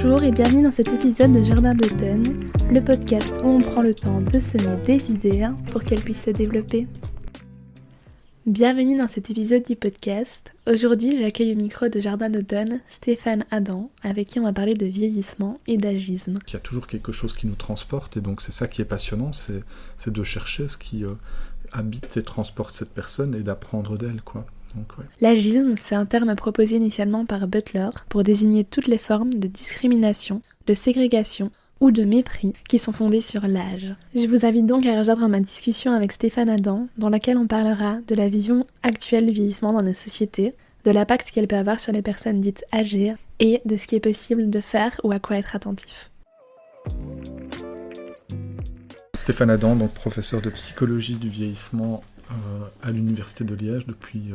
Bonjour et bienvenue dans cet épisode de Jardin d'automne, le podcast où on prend le temps de semer des idées pour qu'elles puissent se développer. Bienvenue dans cet épisode du podcast. Aujourd'hui, j'accueille au micro de Jardin d'automne Stéphane Adam, avec qui on va parler de vieillissement et d'agisme. Il y a toujours quelque chose qui nous transporte et donc c'est ça qui est passionnant, c'est de chercher ce qui habite et transporte cette personne et d'apprendre d'elle, quoi. Donc, ouais. L'agisme, c'est un terme proposé initialement par Butler pour désigner toutes les formes de discrimination, de ségrégation ou de mépris qui sont fondées sur l'âge. Je vous invite donc à rejoindre ma discussion avec Stéphane Adam, dans laquelle on parlera de la vision actuelle du vieillissement dans nos sociétés, de l'impact qu'elle peut avoir sur les personnes dites âgées et de ce qui est possible de faire ou à quoi être attentif. Stéphane Adam, donc professeur de psychologie du vieillissement à l'Université de Liège depuis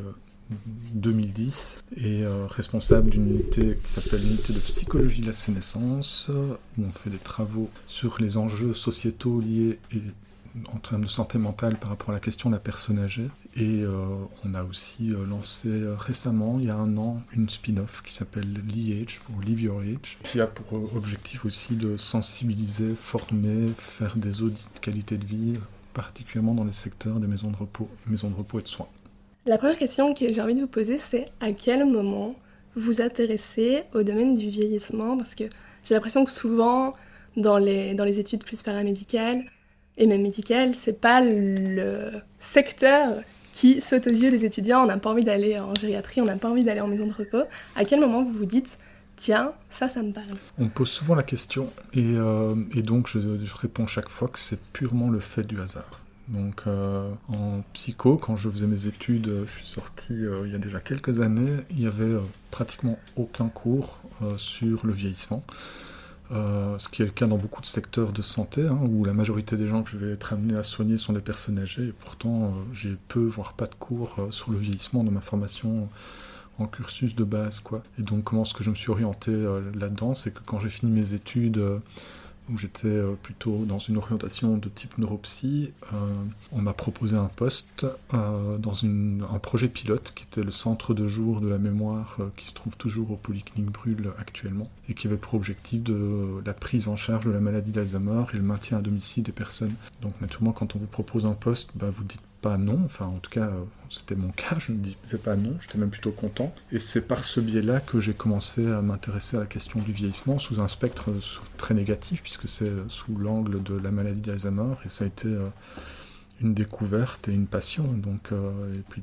2010 et responsable d'une unité qui s'appelle l'unité de psychologie de la sénescence où on fait des travaux sur les enjeux sociétaux liés en termes de santé mentale par rapport à la question de la personne âgée et on a aussi lancé récemment, il y a un an, une spin-off qui s'appelle Liage pour Live Your Age qui a pour objectif aussi de sensibiliser, former, faire des audits de qualité de vie particulièrement dans les secteurs des maisons de repos et de soins. La première question que j'ai envie de vous poser, c'est à quel moment vous vous intéressez au domaine du vieillissement ? Parce que j'ai l'impression que souvent, dans les études plus paramédicales, et même médicales, c'est pas le secteur qui saute aux yeux des étudiants. On n'a pas envie d'aller en gériatrie, on n'a pas envie d'aller en maison de repos. À quel moment vous vous dites « Tiens, ça me parle ». On me pose souvent la question, et donc je réponds chaque fois que c'est purement le fait du hasard. Donc en psycho, quand je faisais mes études, je suis sorti il y a déjà quelques années, il n'y avait pratiquement aucun cours sur le vieillissement. Ce qui est le cas dans beaucoup de secteurs de santé, où la majorité des gens que je vais être amené à soigner sont des personnes âgées, et pourtant j'ai peu, voire pas de cours sur le vieillissement dans ma formation en cursus de base, quoi. Et donc comment est-ce que je me suis orienté là-dedans, c'est que quand j'ai fini mes études, où j'étais plutôt dans une orientation de type neuropsy, on m'a proposé un poste dans un projet pilote qui était le centre de jour de la mémoire qui se trouve toujours au Polyclinique Brûle actuellement et qui avait pour objectif de la prise en charge de la maladie d'Alzheimer et le maintien à domicile des personnes. Donc naturellement, quand on vous propose un poste, vous dites pas non, enfin en tout cas c'était mon cas, je ne disais pas non, j'étais même plutôt content. Et c'est par ce biais-là que j'ai commencé à m'intéresser à la question du vieillissement sous un spectre très négatif, puisque c'est sous l'angle de la maladie d'Alzheimer, et ça a été une découverte et une passion. Donc, et puis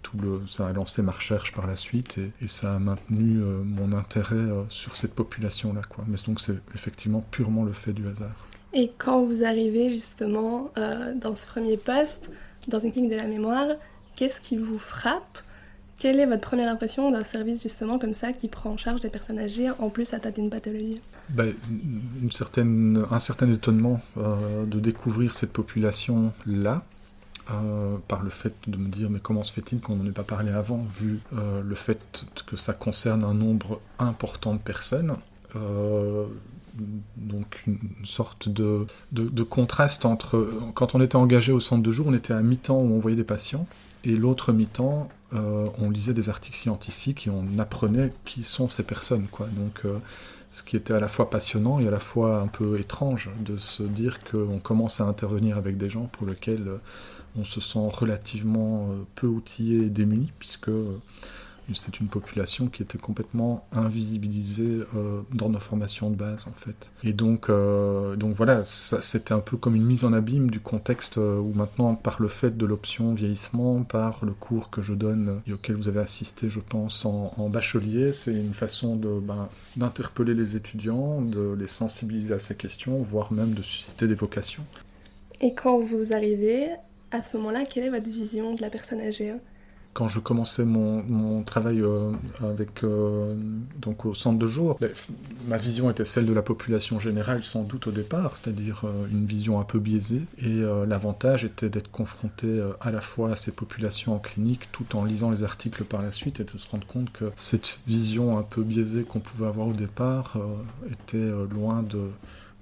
ça a lancé ma recherche par la suite, et ça a maintenu mon intérêt sur cette population-là, quoi. Mais donc c'est effectivement purement le fait du hasard. Et quand vous arrivez justement dans ce premier poste, dans une clinique de la mémoire, qu'est-ce qui vous frappe ? Quelle est votre première impression d'un service justement comme ça qui prend en charge des personnes âgées en plus à tête d'une pathologie ? Un certain étonnement de découvrir cette population-là, par le fait de me dire mais comment se fait-il qu'on n'en ait pas parlé avant, vu le fait que ça concerne un nombre important de personnes. Donc une sorte de contraste entre quand on était engagé au centre de jour, on était à mi-temps où on voyait des patients et l'autre mi-temps on lisait des articles scientifiques et on apprenait qui sont ces personnes, quoi. Donc ce qui était à la fois passionnant et à la fois un peu étrange de se dire qu'on commence à intervenir avec des gens pour lesquels on se sent relativement peu outillé et démuni, puisque c'est une population qui était complètement invisibilisée dans nos formations de base, en fait. Et donc voilà, c'était un peu comme une mise en abîme du contexte où maintenant, par le fait de l'option vieillissement, par le cours que je donne et auquel vous avez assisté, je pense, en bachelier, c'est une façon d'interpeller les étudiants, de les sensibiliser à ces questions, voire même de susciter des vocations. Et quand vous arrivez, à ce moment-là, quelle est votre vision de la personne âgée ? Quand je commençais mon travail donc au centre de jour, ma vision était celle de la population générale sans doute au départ, c'est-à-dire une vision un peu biaisée. Et l'avantage était d'être confronté à la fois à ces populations en clinique tout en lisant les articles par la suite et de se rendre compte que cette vision un peu biaisée qu'on pouvait avoir au départ était loin de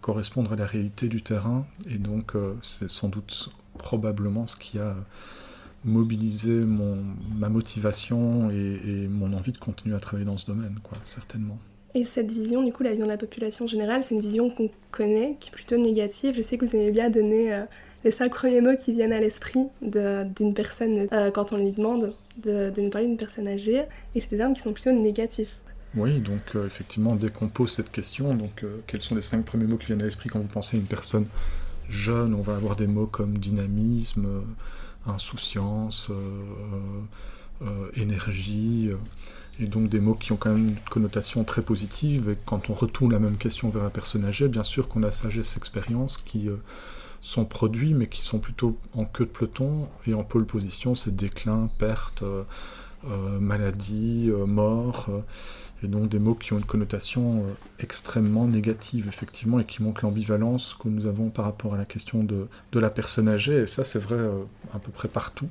correspondre à la réalité du terrain. Et donc c'est sans doute probablement ce qui a mobiliser ma motivation et mon envie de continuer à travailler dans ce domaine, quoi, certainement. Et cette vision, du coup, la vision de la population générale, c'est une vision qu'on connaît, qui est plutôt négative. Je sais que vous aimez bien donner les 5 premiers mots qui viennent à l'esprit d'une personne quand on lui demande de nous parler d'une personne âgée, et c'est des termes qui sont plutôt négatifs. Oui, donc effectivement, dès qu'on pose cette question, donc quels sont les 5 premiers mots qui viennent à l'esprit quand vous pensez à une personne jeune? On va avoir des mots comme dynamisme, insouciance, énergie, et donc des mots qui ont quand même une connotation très positive. Et quand on retourne la même question vers la personne âgée, bien sûr qu'on a sagesse, expérience qui sont produits, mais qui sont plutôt en queue de peloton et en pole position, c'est déclin, perte, maladie, mort, et donc des mots qui ont une connotation extrêmement négative, effectivement, et qui montrent l'ambivalence que nous avons par rapport à la question de la personne âgée, et ça c'est vrai à peu près partout.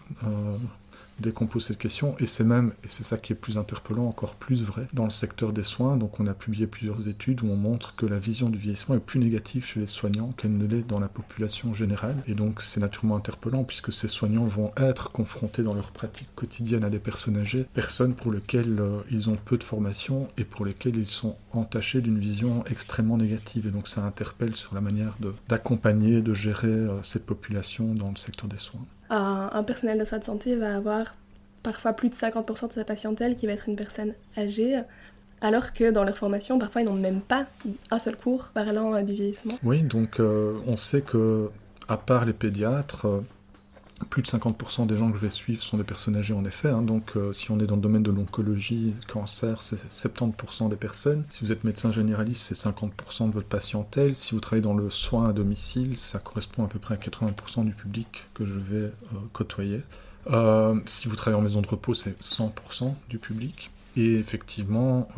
Dès qu'on pose cette question, et c'est ça qui est plus interpellant, encore plus vrai, dans le secteur des soins. Donc on a publié plusieurs études où on montre que la vision du vieillissement est plus négative chez les soignants qu'elle ne l'est dans la population générale. Et donc c'est naturellement interpellant, puisque ces soignants vont être confrontés dans leur pratique quotidienne à des personnes âgées, personnes pour lesquelles ils ont peu de formation et pour lesquelles ils sont entachés d'une vision extrêmement négative. Et donc ça interpelle sur la manière d'accompagner, de gérer cette population dans le secteur des soins. Un personnel de soins de santé va avoir parfois plus de 50% de sa patientèle qui va être une personne âgée, alors que dans leur formation, parfois ils n'ont même pas un seul cours parlant du vieillissement. Oui, donc on sait que, à part les pédiatres, plus de 50% des gens que je vais suivre sont des personnes âgées en effet, hein. Donc si on est dans le domaine de l'oncologie, cancer, c'est 70% des personnes. Si vous êtes médecin généraliste, c'est 50% de votre patientèle. Si vous travaillez dans le soin à domicile, ça correspond à peu près à 80% du public que je vais côtoyer. Si vous travaillez en maison de repos, c'est 100% du public. Et effectivement,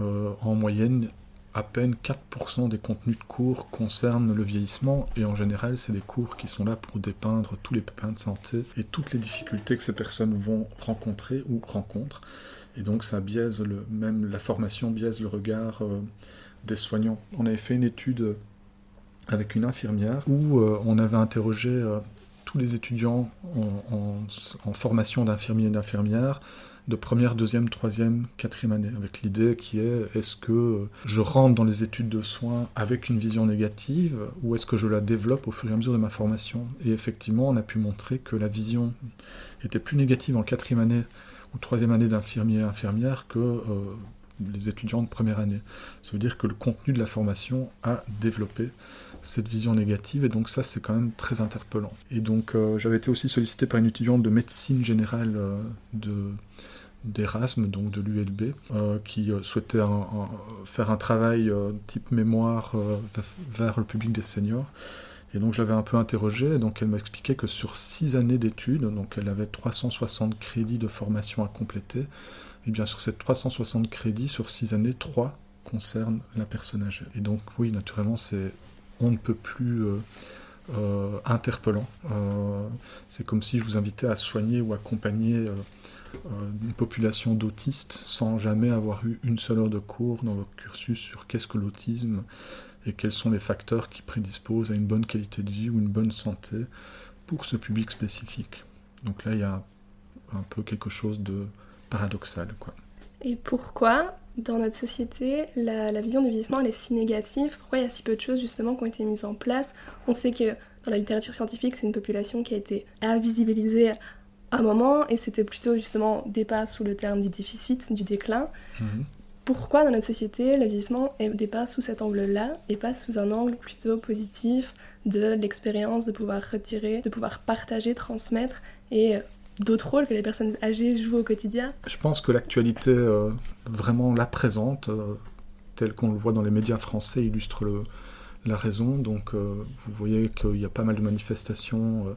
en moyenne, à peine 4% des contenus de cours concernent le vieillissement, et en général, c'est des cours qui sont là pour dépeindre tous les pépins de santé et toutes les difficultés que ces personnes vont rencontrer ou rencontrent. Et donc ça biaise, même la formation biaise le regard des soignants. On avait fait une étude avec une infirmière où on avait interrogé tous les étudiants en formation d'infirmiers et d'infirmières de première, deuxième, troisième, quatrième année, avec l'idée qui est, est-ce que je rentre dans les études de soins avec une vision négative, ou est-ce que je la développe au fur et à mesure de ma formation? Et effectivement, on a pu montrer que la vision était plus négative en quatrième année ou troisième année d'infirmier et infirmière que les étudiants de première année. Ça veut dire que le contenu de la formation a développé cette vision négative, et donc ça c'est quand même très interpellant. Et donc j'avais été aussi sollicité par une étudiante de médecine générale d'Erasme, donc de l'ULB, qui souhaitait faire un travail type mémoire vers le public des seniors. Et donc j'avais un peu interrogé, et donc elle m'a expliqué que sur 6 années d'études, donc elle avait 360 crédits de formation à compléter, et bien sur ces 360 crédits, sur 6 années, 3 concernent la personne âgée. Et donc oui, naturellement, on ne peut plus interpellant. C'est comme si je vous invitais à soigner ou accompagner une population d'autistes sans jamais avoir eu une seule heure de cours dans votre cursus sur qu'est-ce que l'autisme et quels sont les facteurs qui prédisposent à une bonne qualité de vie ou une bonne santé pour ce public spécifique. Donc là, il y a un peu quelque chose de paradoxal, quoi. Et pourquoi, dans notre société, la vision du vieillissement elle est si négative? Pourquoi il y a si peu de choses justement qui ont été mises en place? On sait que dans la littérature scientifique, c'est une population qui a été invisibilisée à un moment, et c'était plutôt justement débat sous le terme du déficit, du déclin. Pourquoi dans notre société, le vieillissement est débat sous cet angle-là, et pas sous un angle plutôt positif de l'expérience, de pouvoir retirer, de pouvoir partager, transmettre, et d'autres rôles que les personnes âgées jouent au quotidien? Je pense que l'actualité vraiment la présente, telle qu'on le voit dans les médias français, illustre la raison. Donc vous voyez qu'il y a pas mal de manifestations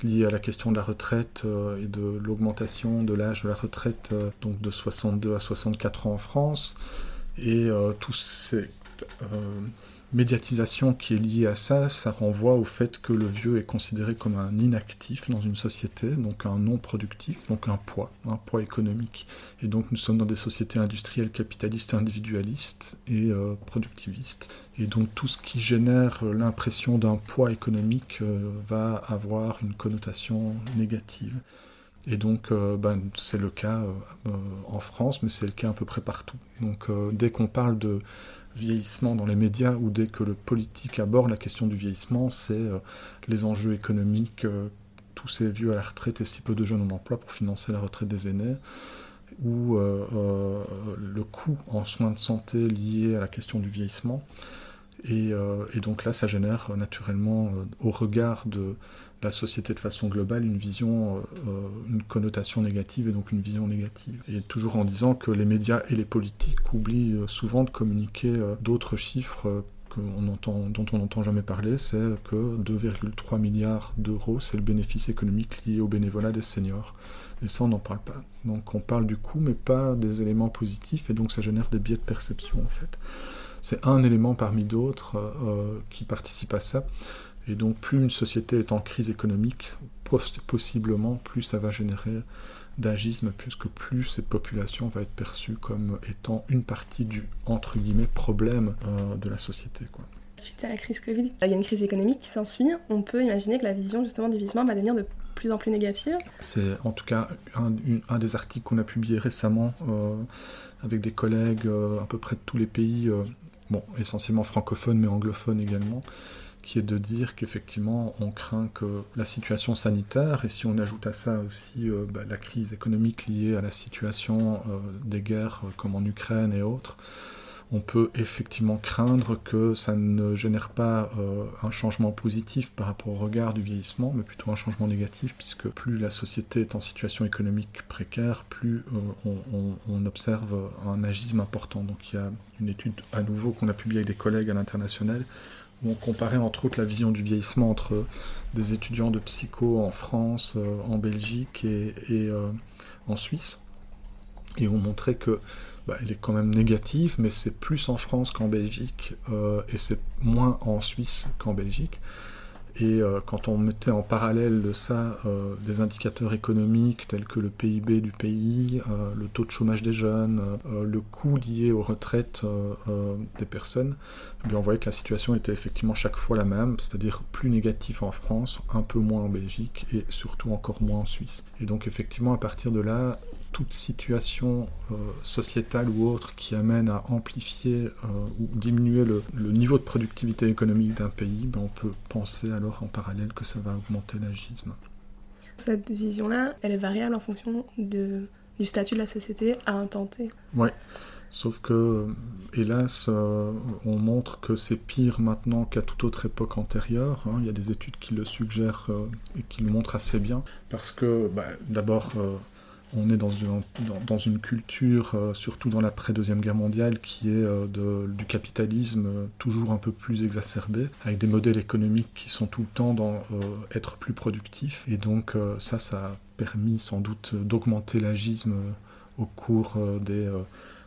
liées à la question de la retraite et de l'augmentation de l'âge de la retraite, donc de 62 à 64 ans en France. Et toute cette médiatisation qui est liée à ça, ça renvoie au fait que le vieux est considéré comme un inactif dans une société, donc un non productif, donc un poids économique. Et donc nous sommes dans des sociétés industrielles, capitalistes, individualistes et productivistes. Et donc tout ce qui génère l'impression d'un poids économique va avoir une connotation négative. Et donc c'est le cas en France, mais c'est le cas à peu près partout. Donc dès qu'on parle de vieillissement dans les médias ou dès que le politique aborde la question du vieillissement, c'est les enjeux économiques, tous ces vieux à la retraite et si peu de jeunes en emploi pour financer la retraite des aînés, ou le coût en soins de santé lié à la question du vieillissement. Et donc là, ça génère naturellement, au regard de la société de façon globale, une vision, une connotation négative et donc une vision négative. Et toujours en disant que les médias et les politiques oublient souvent de communiquer d'autres chiffres dont on n'entend jamais parler, c'est que 2,3 milliards d'euros, c'est le bénéfice économique lié au bénévolat des seniors. Et ça, on n'en parle pas. Donc on parle du coût, mais pas des éléments positifs, et donc ça génère des biais de perception, en fait. C'est un élément parmi d'autres qui participe à ça. Et donc plus une société est en crise économique, possiblement plus ça va générer d'agisme, puisque plus cette population va être perçue comme étant une partie du, entre guillemets, problème de la société, quoi. Suite à la crise Covid, il y a une crise économique qui s'ensuit. On peut imaginer que la vision justement du vieillissement va devenir de plus en plus négative. C'est en tout cas un des articles qu'on a publié récemment avec des collègues à peu près de tous les pays, essentiellement francophones mais anglophones également, qui est de dire qu'effectivement on craint que la situation sanitaire, et si on ajoute à ça aussi la crise économique liée à la situation des guerres comme en Ukraine et autres, on peut effectivement craindre que ça ne génère pas un changement positif par rapport au regard du vieillissement, mais plutôt un changement négatif, puisque plus la société est en situation économique précaire, plus on observe un agisme important. Donc il y a une étude à nouveau qu'on a publiée avec des collègues à l'international, où on comparait entre autres la vision du vieillissement entre des étudiants de psycho en France, en Belgique et en Suisse. Et on montrait que elle est quand même négative, mais c'est plus en France qu'en Belgique, et c'est moins en Suisse qu'en Belgique. Et quand on mettait en parallèle de ça des indicateurs économiques tels que le PIB du pays, le taux de chômage des jeunes, le coût lié aux retraites des personnes, on voyait que la situation était effectivement chaque fois la même, c'est-à-dire plus négatif en France, un peu moins en Belgique et surtout encore moins en Suisse. Et donc effectivement à partir de là, toute situation sociétale ou autre qui amène à amplifier ou diminuer le niveau de productivité économique d'un pays, on peut penser alors en parallèle que ça va augmenter l'agisme. Cette vision-là, elle est variable en fonction du statut de la société à un temps T. Oui, sauf que, hélas, on montre que c'est pire maintenant qu'à toute autre époque antérieure. Il y a des études qui le suggèrent et qui le montrent assez bien, parce que, d'abord, on est dans une culture, surtout dans l'après-deuxième guerre mondiale, qui est du capitalisme toujours un peu plus exacerbé, avec des modèles économiques qui sont tout le temps dans être plus productifs. Et donc ça a permis sans doute d'augmenter l'agisme au cours des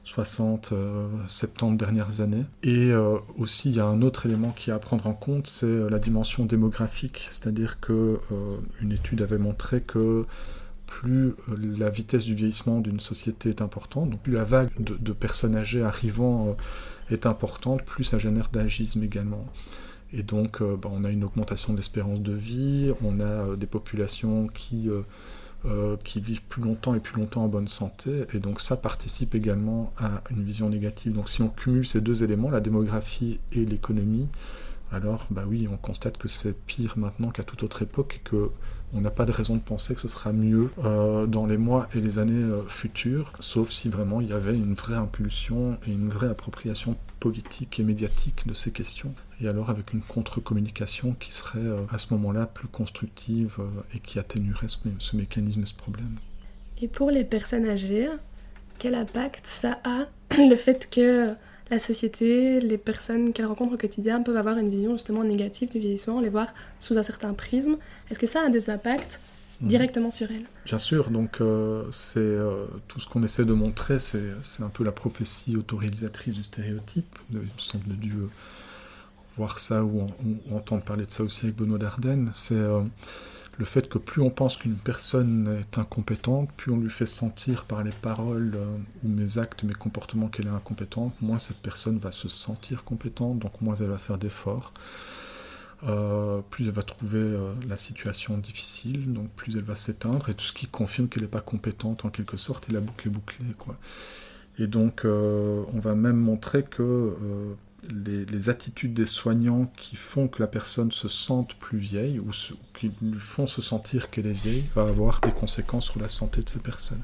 60-70 dernières années. Et aussi, il y a un autre élément qui est à prendre en compte, c'est la dimension démographique. C'est-à-dire qu'une étude avait montré que plus la vitesse du vieillissement d'une société est importante, donc plus la vague de personnes âgées arrivant est importante, plus ça génère d'agisme également. Et donc on a une augmentation de l'espérance de vie, on a des populations qui vivent plus longtemps et plus longtemps en bonne santé, et donc ça participe également à une vision négative. Donc si on cumule ces deux éléments, la démographie et l'économie, alors oui, on constate que c'est pire maintenant qu'à toute autre époque, et qu'on n'a pas de raison de penser que ce sera mieux dans les mois et les années futures, sauf si vraiment il y avait une vraie impulsion et une vraie appropriation politique et médiatique de ces questions, et alors avec une contre-communication qui serait à ce moment-là plus constructive et qui atténuerait ce mécanisme et ce problème. Et pour les personnes âgées, quel impact ça a le fait que la société, les personnes qu'elles rencontrent au quotidien peuvent avoir une vision justement négative du vieillissement, les voir sous un certain prisme? Est-ce que ça a des impacts directement sur elles? Bien sûr, donc c'est tout ce qu'on essaie de montrer, c'est un peu la prophétie autoréalisatrice du stéréotype. Il me semble dû voir ça ou entendre parler de ça aussi avec Benoît Dardenne. C'est le fait que plus on pense qu'une personne est incompétente, plus on lui fait sentir par les paroles ou mes actes, mes comportements qu'elle est incompétente, moins cette personne va se sentir compétente, donc moins elle va faire d'efforts. Plus elle va trouver la situation difficile, donc plus elle va s'éteindre, et tout ce qui confirme qu'elle n'est pas compétente en quelque sorte, et la boucle est bouclée, quoi. Et donc, on va même montrer que les attitudes des soignants qui font que la personne se sente plus vieille ou qui lui font se sentir qu'elle est vieille va avoir des conséquences sur la santé de ces personnes.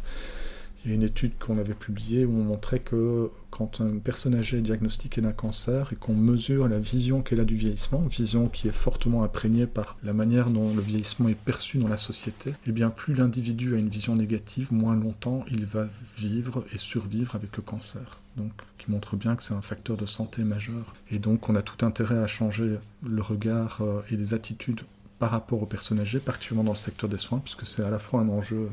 Il y a une étude qu'on avait publiée où on montrait que quand une personne âgée est diagnostiquée d'un cancer et qu'on mesure la vision qu'elle a du vieillissement, vision qui est fortement imprégnée par la manière dont le vieillissement est perçu dans la société, eh bien plus l'individu a une vision négative, moins longtemps il va vivre et survivre avec le cancer. Donc, qui montre bien que c'est un facteur de santé majeur. Et donc on a tout intérêt à changer le regard et les attitudes par rapport aux personnes âgées, particulièrement dans le secteur des soins, puisque c'est à la fois un enjeu,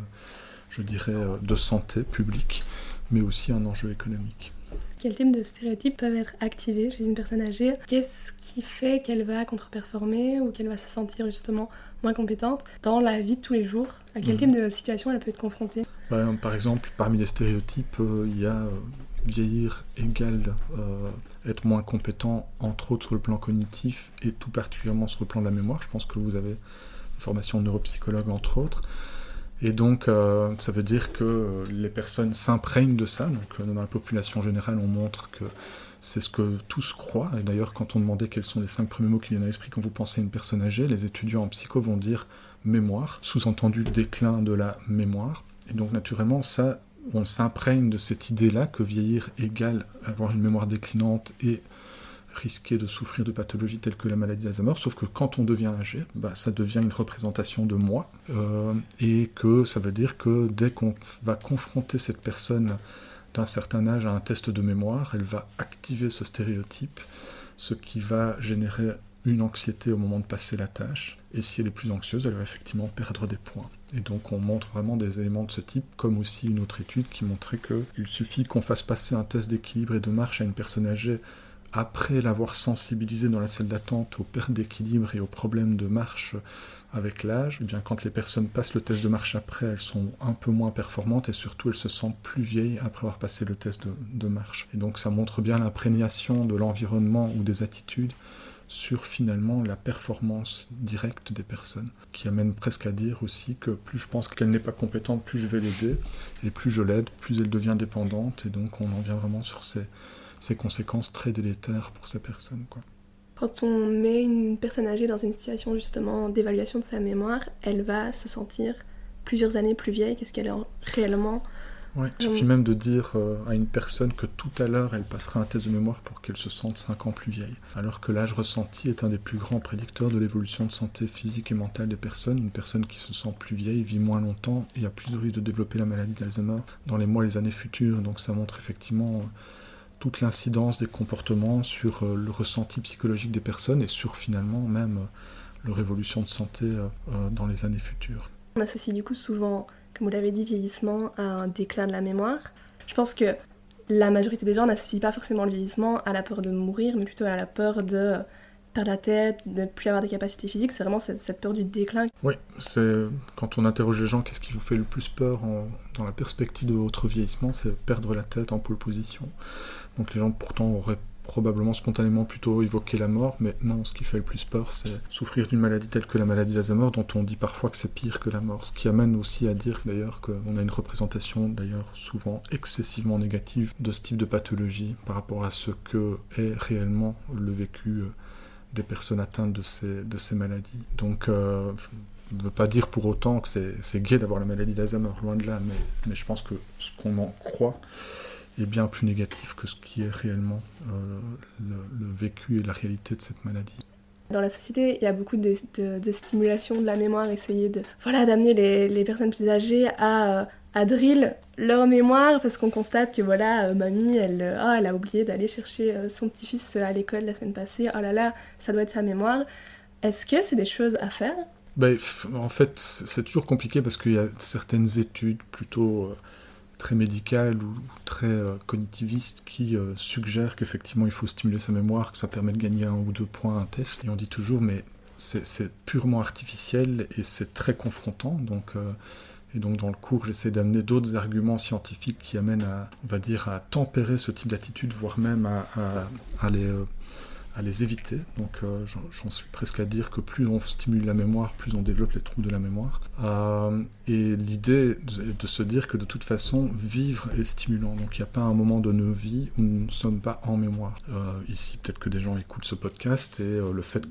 je dirais, de santé publique, mais aussi un enjeu économique. Quel type de stéréotypes peuvent être activés chez une personne âgée? Qu'est-ce qui fait qu'elle va contre-performer ou qu'elle va se sentir justement moins compétente dans la vie de tous les jours? À quel type de situation elle peut être confrontée? Par exemple, parmi les stéréotypes, il y a vieillir égale être moins compétent, entre autres sur le plan cognitif et tout particulièrement sur le plan de la mémoire. Je pense que vous avez une formation de neuropsychologue, entre autres. Et donc, ça veut dire que les personnes s'imprègnent de ça. Donc, dans la population générale, on montre que c'est ce que tous croient. Et d'ailleurs, quand on demandait quels sont les 5 premiers mots qui viennent à l'esprit quand vous pensez à une personne âgée, les étudiants en psycho vont dire mémoire, sous-entendu déclin de la mémoire. Et donc, naturellement, ça, on s'imprègne de cette idée-là que vieillir égale avoir une mémoire déclinante et risquer de souffrir de pathologies telles que la maladie d'Alzheimer, sauf que quand on devient âgé, ça devient une représentation de moi, et que ça veut dire que dès qu'on va confronter cette personne d'un certain âge à un test de mémoire, elle va activer ce stéréotype, ce qui va générer une anxiété au moment de passer la tâche, et si elle est plus anxieuse, elle va effectivement perdre des points. Et donc on montre vraiment des éléments de ce type, comme aussi une autre étude qui montrait qu'il suffit qu'on fasse passer un test d'équilibre et de marche à une personne âgée après l'avoir sensibilisé dans la salle d'attente aux pertes d'équilibre et aux problèmes de marche avec l'âge, eh bien quand les personnes passent le test de marche après, elles sont un peu moins performantes et surtout elles se sentent plus vieilles après avoir passé le test de marche. Et donc ça montre bien l'imprégnation de l'environnement ou des attitudes sur finalement la performance directe des personnes, qui amène presque à dire aussi que plus je pense qu'elle n'est pas compétente, plus je vais l'aider, et plus je l'aide, plus elle devient dépendante, et donc on en vient vraiment sur ces conséquences très délétères pour ces personnes, quoi. Quand on met une personne âgée dans une situation justement d'évaluation de sa mémoire, elle va se sentir plusieurs années plus vieille qu'est-ce qu'elle est réellement. Ouais, il suffit même de dire à une personne que tout à l'heure elle passera un test de mémoire pour qu'elle se sente 5 ans plus vieille. Alors que l'âge ressenti est un des plus grands prédicteurs de l'évolution de santé physique et mentale des personnes. Une personne qui se sent plus vieille vit moins longtemps et a plus de risque de développer la maladie d'Alzheimer dans les mois et les années futures. Donc ça montre effectivement toute l'incidence des comportements sur le ressenti psychologique des personnes et sur finalement même leur évolution de santé dans les années futures. On associe du coup souvent, comme vous l'avez dit, vieillissement à un déclin de la mémoire. Je pense que la majorité des gens n'associent pas forcément le vieillissement à la peur de mourir, mais plutôt à la peur de perdre la tête, de ne plus avoir des capacités physiques. C'est vraiment cette peur du déclin. Oui, c'est quand on interroge les gens, qu'est-ce qui vous fait le plus peur dans la perspective de votre vieillissement, c'est perdre la tête en pole position. Donc les gens pourtant auraient probablement spontanément plutôt évoqué la mort, mais non, ce qui fait le plus peur, c'est souffrir d'une maladie telle que la maladie d'Alzheimer, dont on dit parfois que c'est pire que la mort. Ce qui amène aussi à dire d'ailleurs qu'on a une représentation d'ailleurs souvent excessivement négative de ce type de pathologie par rapport à ce que est réellement le vécu des personnes atteintes de ces maladies. Donc je ne veux pas dire pour autant que c'est gai d'avoir la maladie d'Alzheimer, loin de là, mais je pense que ce qu'on en croit est bien plus négatif que ce qui est réellement le vécu et la réalité de cette maladie. Dans la société, il y a beaucoup de stimulation de la mémoire, essayer d'amener les personnes plus âgées à drill leur mémoire, parce qu'on constate que mamie, elle a oublié d'aller chercher son petit-fils à l'école la semaine passée, oh là là, ça doit être sa mémoire. Est-ce que c'est des choses à faire ? En fait, c'est toujours compliqué parce qu'il y a certaines études plutôt très médicales ou très cognitivistes qui suggèrent qu'effectivement il faut stimuler sa mémoire, que ça permet de gagner 1 ou 2 points à un test. Et on dit toujours, mais c'est purement artificiel et c'est très confrontant. Et donc dans le cours, j'essaie d'amener d'autres arguments scientifiques qui amènent à tempérer ce type d'attitude, voire même à à les éviter. Donc j'en suis presque à dire que plus on stimule la mémoire, plus on développe les troubles de la mémoire. Et l'idée est de se dire que de toute façon, vivre est stimulant. Donc il n'y a pas un moment de nos vies où nous ne sommes pas en mémoire. Ici, peut-être que des gens écoutent ce podcast et le fait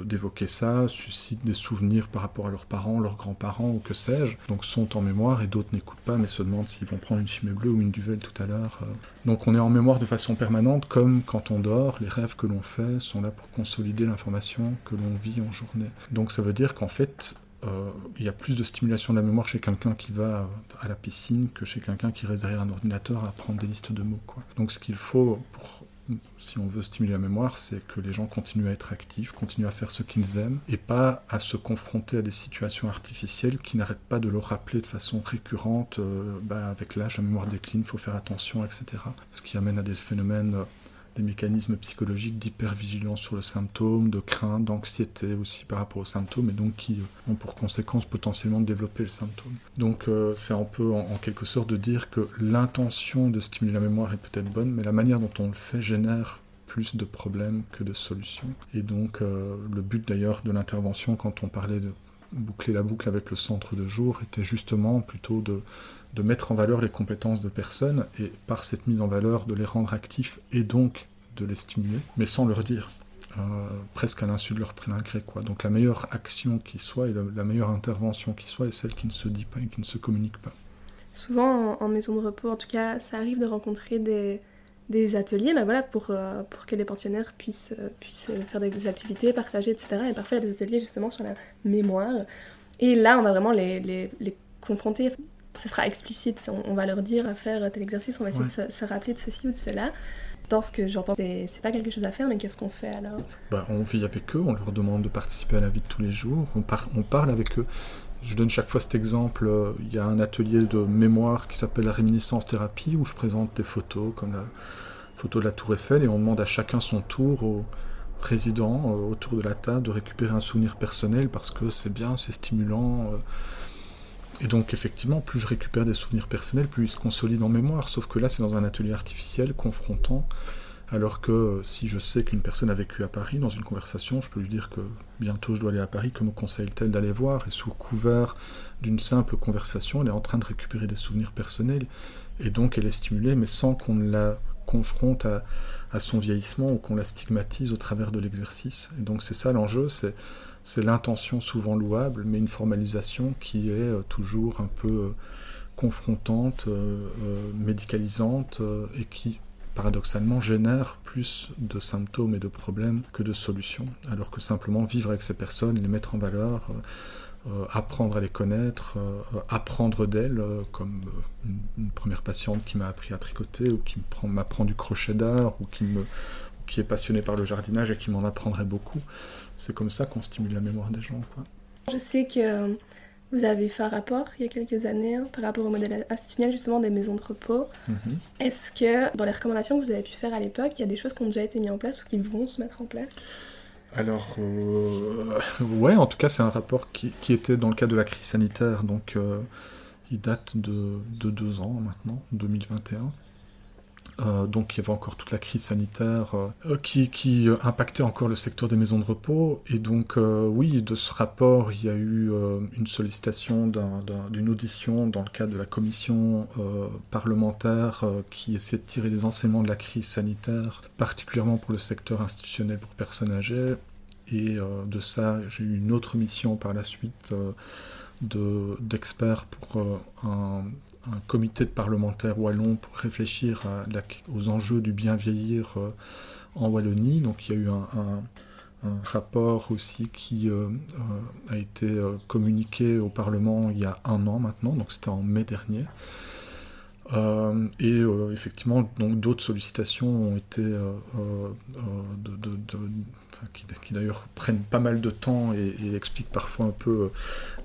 d'évoquer ça suscite des souvenirs par rapport à leurs parents, leurs grands-parents ou que sais-je. Donc sont en mémoire et d'autres n'écoutent pas mais se demandent s'ils vont prendre une chimée bleue ou une duvel tout à l'heure. Donc on est en mémoire de façon permanente, comme quand on dort, les rêves que l'on fait sont là pour consolider l'information que l'on vit en journée. Donc ça veut dire qu'en fait, il y a plus de stimulation de la mémoire chez quelqu'un qui va à la piscine que chez quelqu'un qui reste derrière un ordinateur à prendre des listes de mots, quoi. Donc ce qu'il faut si on veut stimuler la mémoire, c'est que les gens continuent à être actifs, continuent à faire ce qu'ils aiment, et pas à se confronter à des situations artificielles qui n'arrêtent pas de leur rappeler de façon récurrente, avec l'âge, la mémoire décline, il faut faire attention, etc. Ce qui amène à des phénomènes, des mécanismes psychologiques d'hypervigilance sur le symptôme, de crainte, d'anxiété aussi par rapport aux symptômes, et donc qui ont pour conséquence potentiellement de développer le symptôme. Donc c'est un peu en quelque sorte de dire que l'intention de stimuler la mémoire est peut-être bonne, mais la manière dont on le fait génère plus de problèmes que de solutions. Et donc le but d'ailleurs de l'intervention, quand on parlait de boucler la boucle avec le centre de jour, était justement plutôt de mettre en valeur les compétences de personnes et par cette mise en valeur de les rendre actifs et donc de les stimuler, mais sans leur dire, presque à l'insu de leur plein gré, quoi. Donc la meilleure action qui soit et la meilleure intervention qui soit est celle qui ne se dit pas et qui ne se communique pas. Souvent en maison de repos, en tout cas, ça arrive de rencontrer des ateliers pour que les pensionnaires puissent faire des activités, partager, etc. Et parfois il y a des ateliers justement sur la mémoire. Et là, on va vraiment les confronter. Ce sera explicite, on va leur dire à faire tel exercice, on va essayer de se rappeler de ceci ou de cela. Dans ce que j'entends, c'est pas quelque chose à faire, mais qu'est-ce qu'on fait alors ? On vit avec eux, on leur demande de participer à la vie de tous les jours, on parle avec eux. Je donne chaque fois cet exemple, il y a un atelier de mémoire qui s'appelle la réminiscence thérapie, où je présente des photos, comme la photo de la Tour Eiffel, et on demande à chacun son tour, aux résidents autour de la table, de récupérer un souvenir personnel, parce que c'est bien, c'est stimulant. Et donc effectivement, plus je récupère des souvenirs personnels, plus ils se consolident en mémoire, sauf que là c'est dans un atelier artificiel, confrontant, alors que si je sais qu'une personne a vécu à Paris, dans une conversation, je peux lui dire que bientôt je dois aller à Paris, que me conseille-t-elle d'aller voir, et sous couvert d'une simple conversation, elle est en train de récupérer des souvenirs personnels, et donc elle est stimulée, mais sans qu'on la confronte à son vieillissement, ou qu'on la stigmatise au travers de l'exercice. Et donc c'est ça l'enjeu, c'est l'intention souvent louable, mais une formalisation qui est toujours un peu confrontante, médicalisante, et qui, paradoxalement, génère plus de symptômes et de problèmes que de solutions, alors que simplement vivre avec ces personnes, les mettre en valeur, apprendre à les connaître, apprendre d'elles, comme une première patiente qui m'a appris à tricoter, ou qui m'apprend du crochet d'art, ou qui est passionnée par le jardinage et qui m'en apprendrait beaucoup. C'est comme ça qu'on stimule la mémoire des gens, quoi. Je sais que vous avez fait un rapport il y a quelques années par rapport au modèle attitudinal justement des maisons de repos. Mm-hmm. Est-ce que dans les recommandations que vous avez pu faire à l'époque, il y a des choses qui ont déjà été mises en place ou qui vont se mettre en place ? Alors, ouais, en tout cas, c'est un rapport qui était dans le cadre de la crise sanitaire, donc il date de 2 ans maintenant, 2021. Donc il y avait encore toute la crise sanitaire qui impactait encore le secteur des maisons de repos. Et donc oui, de ce rapport, il y a eu une sollicitation d'une audition dans le cadre de la commission parlementaire qui essayait de tirer des enseignements de la crise sanitaire, particulièrement pour le secteur institutionnel pour personnes âgées. Et de ça, j'ai eu une autre mission par la suite d'experts pour un comité de parlementaires wallons pour réfléchir aux enjeux du bien vieillir en Wallonie. Donc il y a eu un rapport aussi qui a été communiqué au Parlement il y a 1 an maintenant, donc c'était en mai dernier. Et effectivement, donc d'autres sollicitations ont été qui d'ailleurs prennent pas mal de temps et expliquent parfois un peu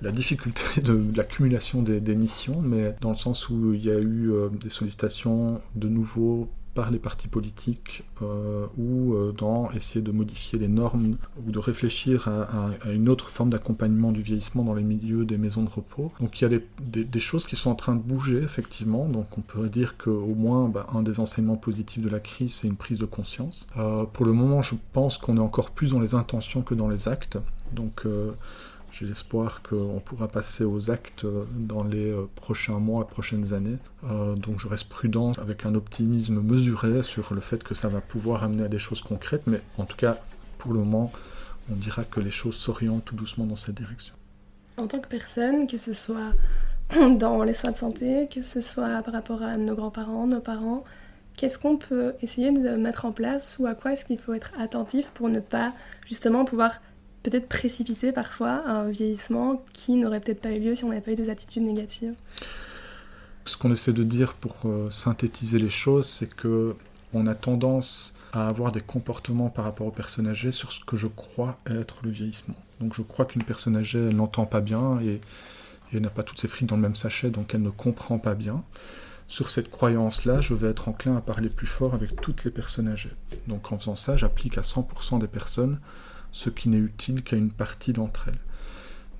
la difficulté de l'accumulation des missions, mais dans le sens où il y a eu des sollicitations de nouveau par les partis politiques ou dans essayer de modifier les normes ou de réfléchir à une autre forme d'accompagnement du vieillissement dans les milieux des maisons de repos. Donc il y a des choses qui sont en train de bouger effectivement, donc on pourrait dire qu'au moins un des enseignements positifs de la crise c'est une prise de conscience. Pour le moment je pense qu'on est encore plus dans les intentions que dans les actes, donc j'ai l'espoir qu'on pourra passer aux actes dans les prochains mois, prochaines années. Donc je reste prudent avec un optimisme mesuré sur le fait que ça va pouvoir amener à des choses concrètes. Mais en tout cas, pour le moment, on dira que les choses s'orientent tout doucement dans cette direction. En tant que personne, que ce soit dans les soins de santé, que ce soit par rapport à nos grands-parents, nos parents, qu'est-ce qu'on peut essayer de mettre en place ou à quoi est-ce qu'il faut être attentif pour ne pas justement pouvoir peut-être précipiter parfois un vieillissement qui n'aurait peut-être pas eu lieu si on n'avait pas eu des attitudes négatives. Ce qu'on essaie de dire pour synthétiser les choses, c'est qu'on a tendance à avoir des comportements par rapport aux personnes âgées sur ce que je crois être le vieillissement. Donc je crois qu'une personne âgée, elle n'entend pas bien et elle n'a pas toutes ses frites dans le même sachet, donc elle ne comprend pas bien. Sur cette croyance-là, je vais être enclin à parler plus fort avec toutes les personnes âgées. Donc en faisant ça, j'applique à 100% des personnes ce qui n'est utile qu'à une partie d'entre elles.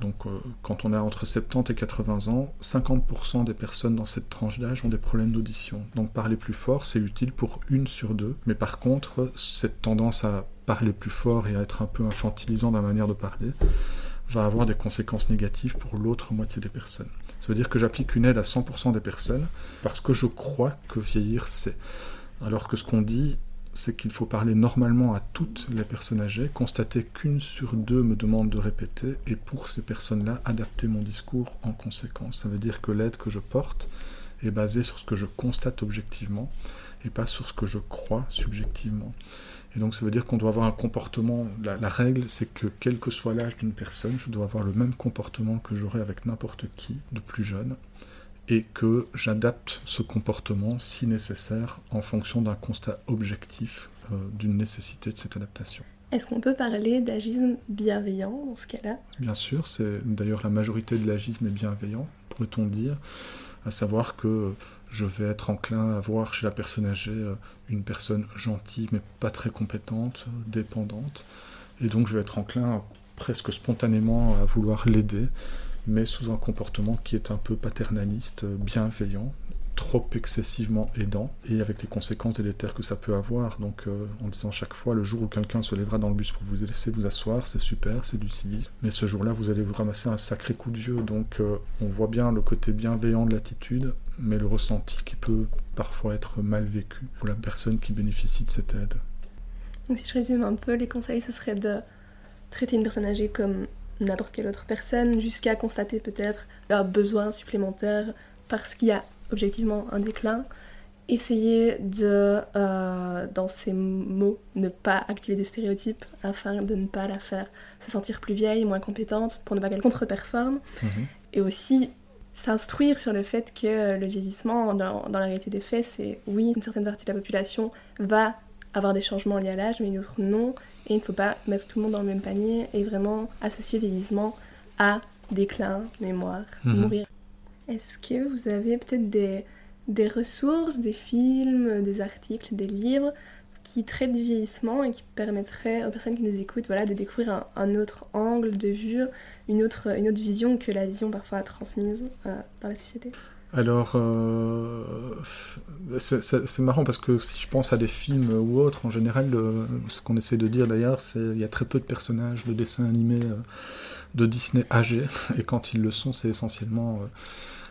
Donc quand on a entre 70 et 80 ans, 50% des personnes dans cette tranche d'âge ont des problèmes d'audition. Donc parler plus fort, c'est utile pour 1 sur 2. Mais par contre, cette tendance à parler plus fort et à être un peu infantilisant dans la manière de parler va avoir des conséquences négatives pour l'autre moitié des personnes. Ça veut dire que j'applique une aide à 100% des personnes parce que je crois que vieillir c'est. Alors que ce qu'on dit, c'est qu'il faut parler normalement à toutes les personnes âgées, constater qu'1 sur 2 me demande de répéter, et pour ces personnes-là, adapter mon discours en conséquence. Ça veut dire que l'aide que je porte est basée sur ce que je constate objectivement, et pas sur ce que je crois subjectivement. Et donc ça veut dire qu'on doit avoir un comportement, la règle c'est que quel que soit l'âge d'une personne, je dois avoir le même comportement que j'aurais avec n'importe qui de plus jeune, et que j'adapte ce comportement, si nécessaire, en fonction d'un constat objectif d'une nécessité de cette adaptation. Est-ce qu'on peut parler d'agisme bienveillant dans ce cas-là ? Bien sûr, c'est d'ailleurs la majorité de l'agisme est bienveillant, pourrait-on dire, à savoir que je vais être enclin à voir chez la personne âgée une personne gentille mais pas très compétente, dépendante, et donc je vais être enclin presque spontanément à vouloir l'aider, mais sous un comportement qui est un peu paternaliste, bienveillant, trop excessivement aidant, et avec les conséquences délétères que ça peut avoir. Donc en disant chaque fois, le jour où quelqu'un se lèvera dans le bus pour vous laisser vous asseoir, c'est super, c'est du civisme, mais ce jour-là, vous allez vous ramasser un sacré coup de vieux. Donc on voit bien le côté bienveillant de l'attitude, mais le ressenti qui peut parfois être mal vécu pour la personne qui bénéficie de cette aide. Donc si je résume un peu, les conseils, ce serait de traiter une personne âgée comme n'importe quelle autre personne, jusqu'à constater peut-être leurs besoins supplémentaires parce qu'il y a objectivement un déclin. Essayer de, dans ces mots, ne pas activer des stéréotypes afin de ne pas la faire se sentir plus vieille, moins compétente, pour ne pas qu'elle contre-performe. Et aussi s'instruire sur le fait que le vieillissement, dans la réalité des faits, c'est oui, une certaine partie de la population va avoir des changements liés à l'âge, mais une autre non. Et il ne faut pas mettre tout le monde dans le même panier et vraiment associer vieillissement à déclin, mémoire, mourir. Est-ce que vous avez peut-être des ressources, des films, des articles, des livres qui traitent du vieillissement et qui permettraient aux personnes qui nous écoutent de découvrir un autre angle de vue, une autre vision que la vision parfois transmise dans la société ? Alors, c'est marrant parce que si je pense à des films ou autres, en général, ce qu'on essaie de dire d'ailleurs, c'est qu'il y a très peu de personnages de dessins animés de Disney âgés, et quand ils le sont, c'est essentiellement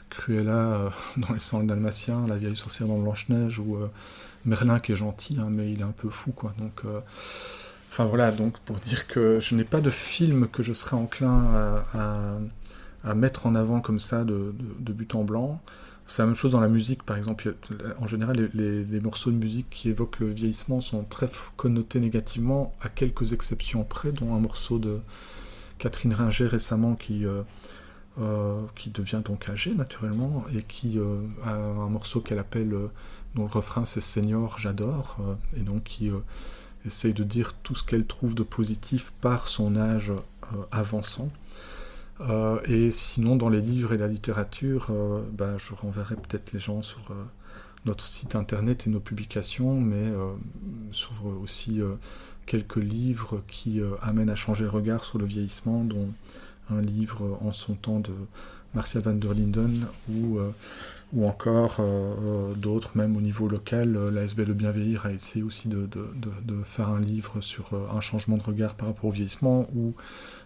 Cruella dans Les 100 Dalmatiens, La vieille sorcière dans Blanche-Neige, ou Merlin qui est gentil, hein, mais il est un peu fou, quoi. Donc, enfin voilà, donc pour dire que je n'ai pas de film que je serais enclin à mettre en avant comme ça de but en blanc. C'est la même chose dans la musique, par exemple. En général, les morceaux de musique qui évoquent le vieillissement sont très connotés négativement, à quelques exceptions près, dont un morceau de Catherine Ringer récemment qui devient donc âgée, naturellement, et qui a un morceau qu'elle appelle, dont le refrain c'est « Senior, j'adore », et donc qui essaye de dire tout ce qu'elle trouve de positif par son âge avançant. Et sinon, dans les livres et la littérature, je renverrai peut-être les gens sur notre site internet et nos publications, mais sur aussi quelques livres qui amènent à changer le regard sur le vieillissement, dont un livre En son temps de Marcia van der Linden, ou encore d'autres, même au niveau local. L'ASB Le Bien Vieillir a essayé aussi de faire un livre sur un changement de regard par rapport au vieillissement, ou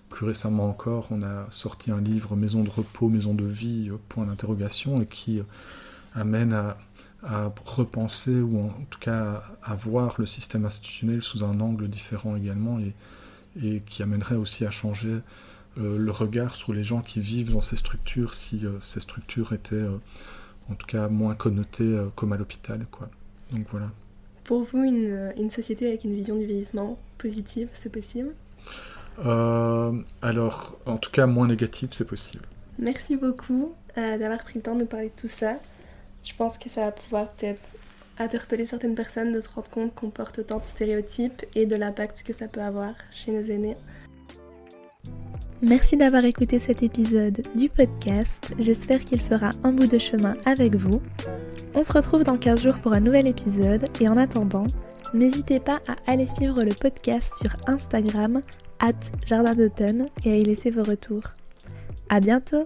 plus récemment encore, on a sorti un livre Maison de repos, maison de vie, point d'interrogation, et qui amène à repenser, ou en tout cas à voir le système institutionnel sous un angle différent également, et qui amènerait aussi à changer le regard sur les gens qui vivent dans ces structures, si ces structures étaient en tout cas moins connotées comme à l'hôpital, quoi. Donc voilà. Pour vous, une société avec une vision du vieillissement positive, c'est possible ? Alors, en tout cas, moins négative, c'est possible. Merci beaucoup d'avoir pris le temps de nous parler de tout ça. Je pense que ça va pouvoir peut-être interpeller certaines personnes de se rendre compte qu'on porte autant de stéréotypes et de l'impact que ça peut avoir chez nos aînés. Merci d'avoir écouté cet épisode du podcast. J'espère qu'il fera un bout de chemin avec vous. On se retrouve dans 15 jours pour un nouvel épisode. Et en attendant, n'hésitez pas à aller suivre le podcast sur Instagram @jardin d'automne et à y laisser vos retours. À bientôt!